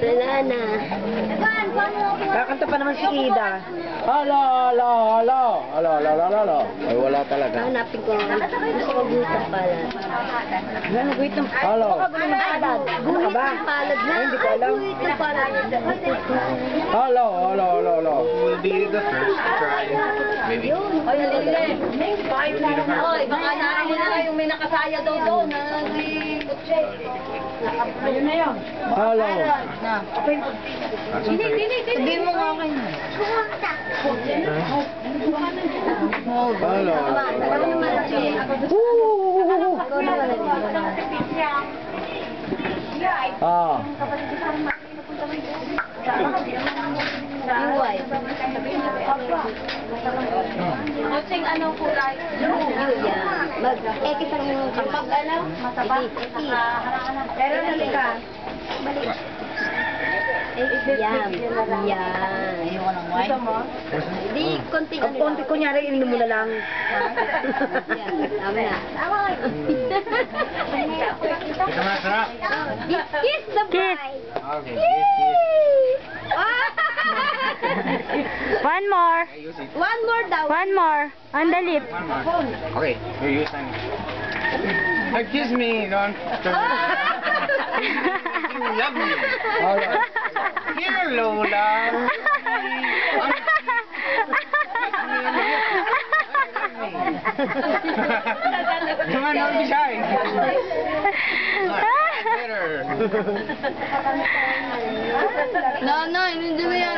Wala na. Kakanta pa naman si Ida. Hala, hala, hala. Hala, hala, hala, hala. Ay, wala talaga. Hanapin ko. Gusto ko gutang palad. Ano, guitong? Hala. Guhit ng palad na. Hindi ko alam. Guhit ng palad. Hala, hala, hala, hala. Will be the first to try. Maybe. Ay, halili. Oy, baka narinig na yung may nakasaya daw doon. Ayun na yun. Hala. Sabihin mo nga kayo. Hala. Ah. Iway. Coaching ano kulay? Yan. Mag-ekis ang kapag ano? Mataba? Pero nalika. Balik. Yan. Yan. Ayoko ng wine. Gusto mo? Hindi, konting ano. Konti kunyari, ininom mo na lang. Yan. Tama na. Ito masarap. Kiss the bride. Okay, yes. One more. Use it. One more daw. One more. On the lip. One more. Okay, you're using it. Excuse me, don't. You love me. Hala. Here, Lola. Come on, don't be shy. Better. No, hindi mo yan.